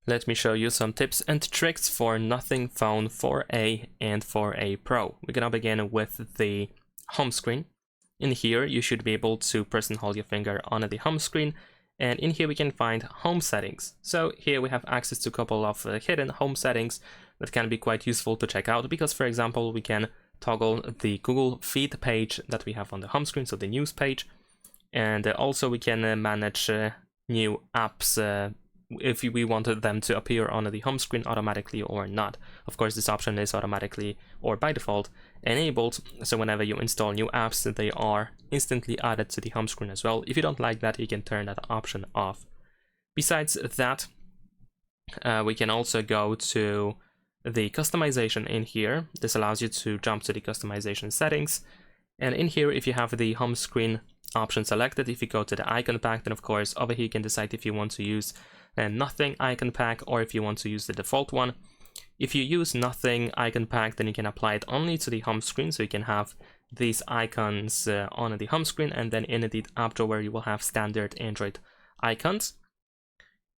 Let me show you some tips and tricks for Nothing Phone 4a and 4a Pro. We're gonna begin with the home screen. In here, you should be able to press and hold your finger on the home screen, and in here we can find home settings. So here we have access to a couple of hidden home settings that can be quite useful to check out, because for example, we can toggle the Google feed page that we have on the home screen, so the news page, and also we can manage new apps if we wanted them to appear on the home screen automatically or not. Of course, this option is automatically or by default enabled, so whenever you install new apps, they are instantly added to the home screen as well. If you don't like that, you can turn that option off. Besides that, we can also go to the customization in here. This allows you to jump to the customization settings, and in here, if you have the home screen option selected, if you go to the icon pack, then of course over here you can decide if you want to use nothing icon pack or if you want to use the default one. If you use nothing icon pack, then you can apply it only to the home screen, so you can have these icons on the home screen, and then in the app drawer you will have standard Android icons.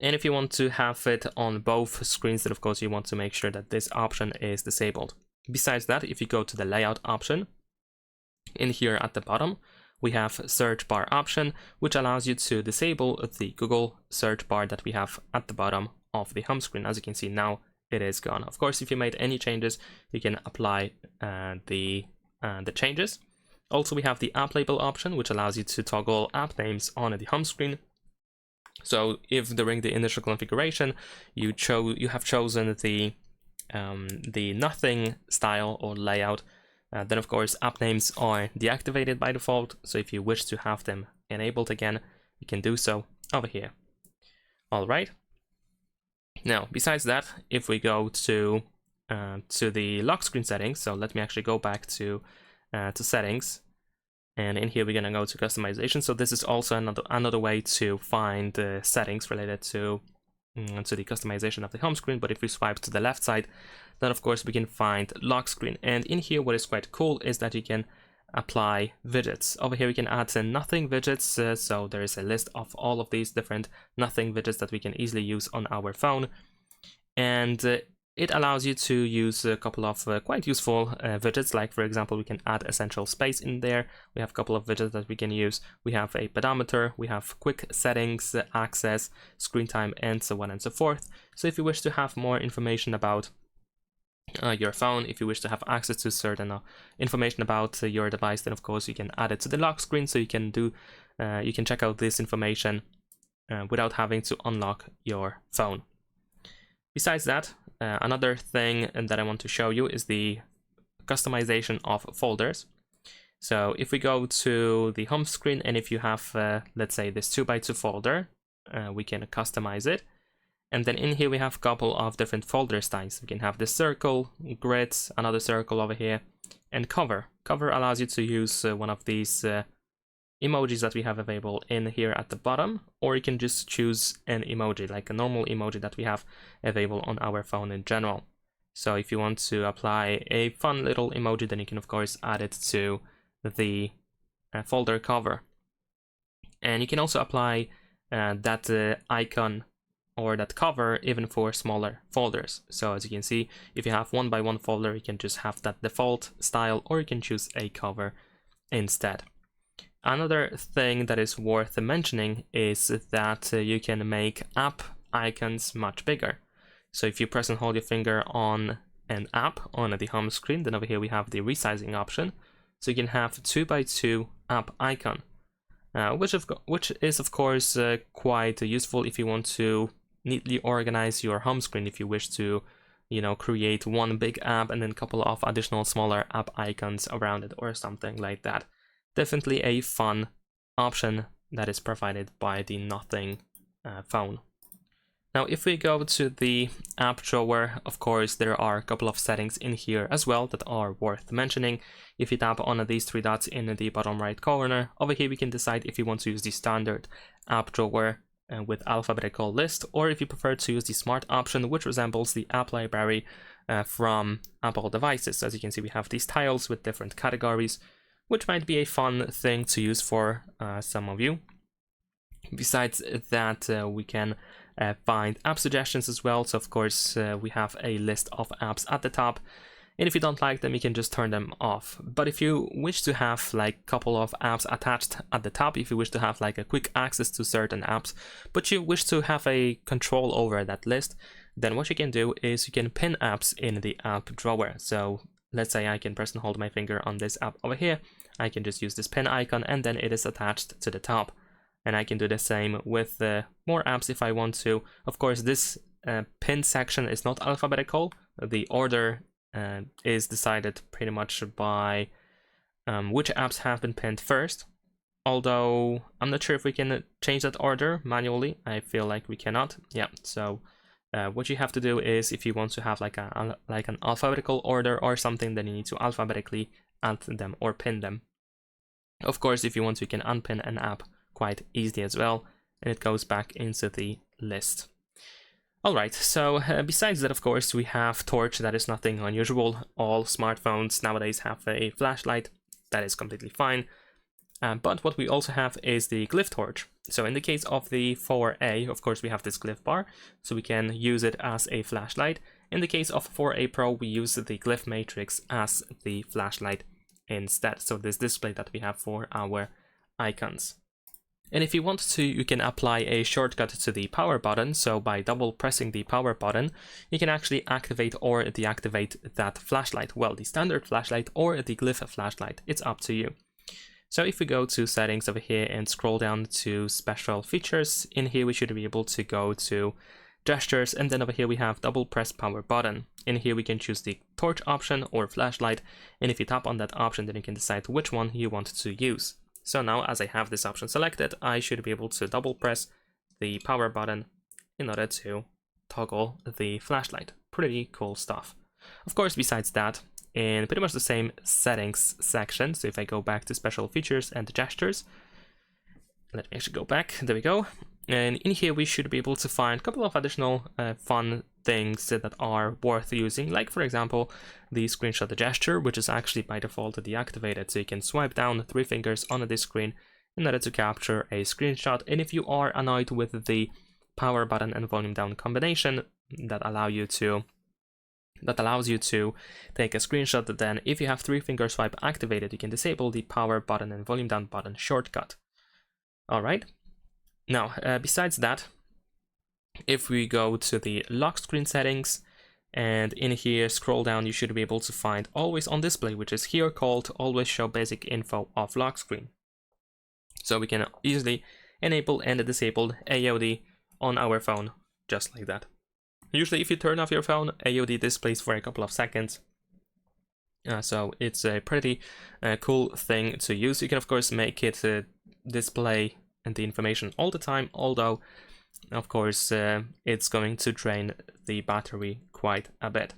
And if you want to have it on both screens, then of course you want to make sure that this option is disabled. Besides that, if you go to the layout option, in here at the bottom we have search bar option, which allows you to disable the Google search bar that we have at the bottom of the home screen. As you can see now, it is gone. Of course, if you made any changes, you can apply the changes. Also, we have the app label option, which allows you to toggle app names on the home screen. So if during the initial configuration you have chosen the nothing style or layout, then of course app names are deactivated by default, so if you wish to have them enabled again, you can do so over here. Alright, now besides that, if we go to the lock screen settings, so let me actually go back to settings, and in here we're gonna go to customization. So this is also another way to find settings related to the customization of the home screen. But if we swipe to the left side, then of course we can find lock screen, and in here what is quite cool is that you can apply widgets. Over here we can add nothing widgets, so there is a list of all of these different nothing widgets that we can easily use on our phone, and it allows you to use a couple of quite useful widgets. Like for example, we can add essential space in there. We have a couple of widgets that we can use. We have a pedometer, we have quick settings, access, screen time, and so on and so forth. So if you wish to have more information about your phone, if you wish to have access to certain information about your device, then of course you can add it to the lock screen, so you can check out this information without having to unlock your phone. Besides that, another thing that I want to show you is the customization of folders. So if we go to the home screen, and if you have let's say this 2x2 folder, we can customize it. And then in here we have a couple of different folder styles. We can have this circle, grid, another circle over here, and cover. Cover allows you to use one of these emojis that we have available in here at the bottom, or you can just choose an emoji, like a normal emoji that we have available on our phone in general. So if you want to apply a fun little emoji, then you can of course add it to the folder cover. And you can also apply that icon or that cover even for smaller folders. So as you can see, if you have 1x1 folder, you can just have that default style, or you can choose a cover instead. Another thing that is worth mentioning is that you can make app icons much bigger. So if you press and hold your finger on an app on the home screen, then over here we have the resizing option. So you can have 2x2 app icon, which is of course quite useful if you want to neatly organize your home screen, if you wish to create one big app and then a couple of additional smaller app icons around it or something like that. Definitely a fun option that is provided by the Nothing phone. Now if we go to the app drawer, of course there are a couple of settings in here as well that are worth mentioning. If you tap on these three dots in the bottom right corner, over here we can decide if you want to use the standard app drawer with alphabetical list, or if you prefer to use the smart option, which resembles the app library from Apple devices. As you can see, we have these tiles with different categories, which might be a fun thing to use for some of you. Besides that, we can find app suggestions as well. So of course we have a list of apps at the top, and if you don't like them, you can just turn them off. But if you wish to have like a couple of apps attached at the top, if you wish to have like a quick access to certain apps, but you wish to have a control over that list, then what you can do is you can pin apps in the app drawer. So let's say I can press and hold my finger on this app over here. I can just use this pin icon and then it is attached to the top. And I can do the same with more apps if I want to. Of course, this pin section is not alphabetical. The order is decided pretty much by which apps have been pinned first. Although I'm not sure if we can change that order manually. I feel like we cannot. Yeah, so what you have to do is, if you want to have like an alphabetical order or something, then you need to alphabetically add them or pin them. Of course, if you want to, you can unpin an app quite easily as well, and it goes back into the list. Alright, so besides that, of course, we have Torch. That is nothing unusual. All smartphones nowadays have a flashlight. That is completely fine. But what we also have is the Glyph torch. So in the case of the 4A, of course, we have this Glyph bar, so we can use it as a flashlight. In the case of 4A Pro, we use the Glyph matrix as the flashlight instead. So this display that we have for our icons. And if you want to, you can apply a shortcut to the power button. So by double pressing the power button, you can actually activate or deactivate that flashlight. Well, the standard flashlight or the Glyph flashlight, it's up to you. So if we go to settings over here and scroll down to special features, in here we should be able to go to gestures, and then over here we have double press power button. In here we can choose the torch option or flashlight, and if you tap on that option, then you can decide which one you want to use. So now, as I have this option selected, I should be able to double press the power button in order to toggle the flashlight. Pretty cool stuff. Of course, besides that, in pretty much the same settings section, so if I go back to special features and gestures, let me actually go back, there we go, and in here we should be able to find a couple of additional fun things that are worth using, like for example the screenshot gesture, which is actually by default deactivated, so you can swipe down 3 fingers on this screen in order to capture a screenshot. And if you are annoyed with the power button and volume down combination that allows you to take a screenshot, then if you have 3 finger swipe activated, you can disable the power button and volume down button shortcut. Alright, now besides that, if we go to the lock screen settings, and in here scroll down, you should be able to find always on display, which is here called always show basic info of lock screen. So we can easily enable and disable AOD on our phone, just like that. Usually if you turn off your phone, AOD displays for a couple of seconds. So it's a pretty cool thing to use. You can of course make it display the information all the time, although of course it's going to drain the battery quite a bit.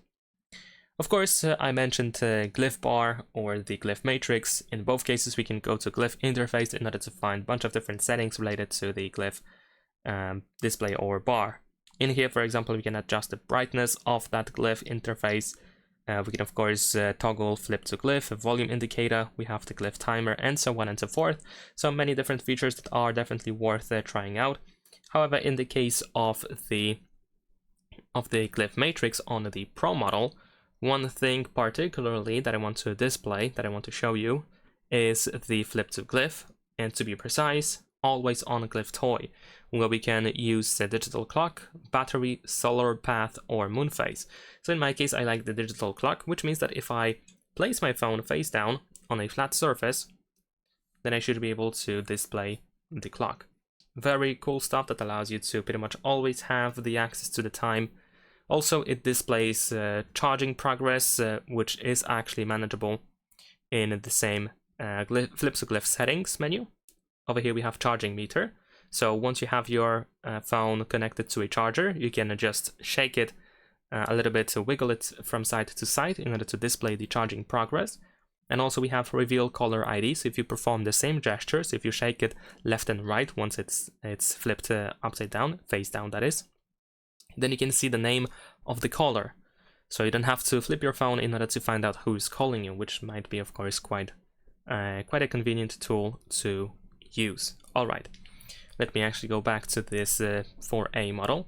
Of course, I mentioned Glyph bar or the Glyph matrix. In both cases, we can go to Glyph interface in order to find a bunch of different settings related to the Glyph display or bar. In here, for example, we can adjust the brightness of that Glyph interface. We can, of course, toggle flip to Glyph, a volume indicator, we have the Glyph timer, and so on and so forth. So many different features that are definitely worth trying out. However, in the case of the Glyph matrix on the Pro model, one thing particularly that I want to display, that I want to show you, is the flip to Glyph, and to be precise, always on Glyph toy, where we can use the digital clock, battery, solar path, or moon phase. So in my case, I like the digital clock, which means that if I place my phone face down on a flat surface, then I should be able to display the clock. Very cool stuff that allows you to pretty much always have the access to the time. Also, it displays charging progress, which is actually manageable in the same flip to Glyph settings menu. Over here we have charging meter. So once you have your phone connected to a charger, you can just shake it a little bit to wiggle it from side to side in order to display the charging progress. And also we have reveal caller ID. So if you perform the same gestures, if you shake it left and right once it's flipped upside down, face down that is, then you can see the name of the caller. So you don't have to flip your phone in order to find out who is calling you, which might be, of course, quite a convenient tool to use. All right. Let me actually go back to this 4A model.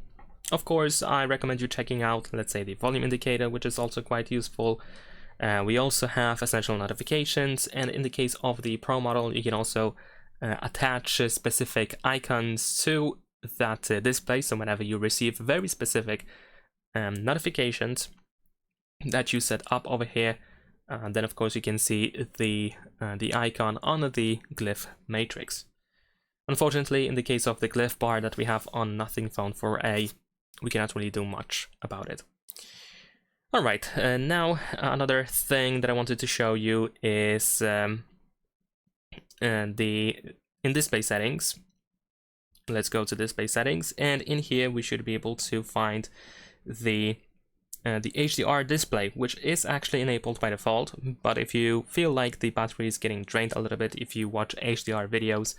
Of course, I recommend you checking out, let's say, the volume indicator, which is also quite useful. We also have essential notifications, and in the case of the Pro model, you can also attach specific icons to that display. So whenever you receive very specific notifications that you set up over here, then of course you can see the icon on the Glyph matrix. Unfortunately, in the case of the Glyph bar that we have on Nothing Found 4A, we cannot really do much about it. Alright, now another thing that I wanted to show you is in display settings. Let's go to display settings, and in here we should be able to find the HDR display, which is actually enabled by default. But if you feel like the battery is getting drained a little bit if you watch HDR videos,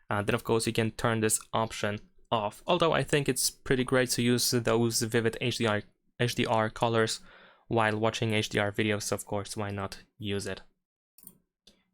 then of course you can turn this option off. Although I think it's pretty great to use those vivid HDR colors while watching HDR videos, so of course why not use it.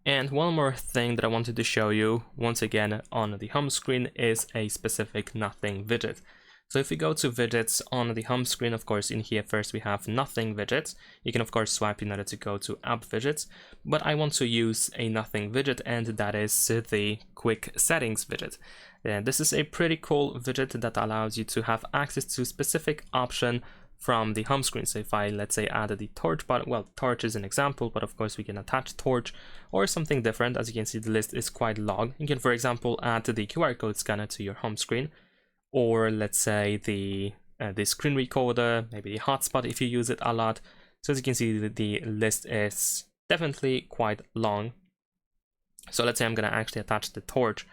And one more thing that I wanted to show you, once again on the home screen, is a specific Nothing widget. So if we go to widgets on the home screen, of course in here first we have Nothing widgets. You can of course swipe in order to go to app widgets, but I want to use a Nothing widget, and that is the quick settings widget. This is a pretty cool widget that allows you to have access to specific option from the home screen. So if I, let's say, added the torch button, well, torch is an example, but of course we can attach torch or something different. As you can see, the list is quite long. You can, for example, add the QR code scanner to your home screen, or let's say the screen recorder, maybe the hotspot if you use it a lot. So as you can see, the list is definitely quite long. So let's say I'm gonna actually attach the torch.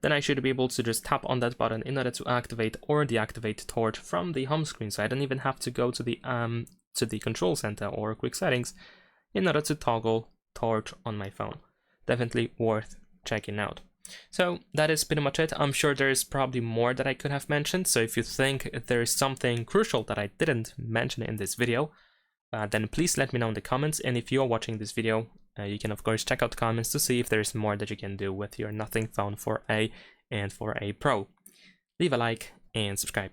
Then I should be able to just tap on that button in order to activate or deactivate torch from the home screen. So I don't even have to go to the control center or quick settings in order to toggle torch on my phone. Definitely worth checking out. So that is pretty much it. I'm sure there's probably more that I could have mentioned. So if you think there is something crucial that I didn't mention in this video, then please let me know in the comments. And if you're watching this video, you can of course check out the comments to see if there's more that you can do with your Nothing Found 4A and 4A Pro. Leave a like and subscribe.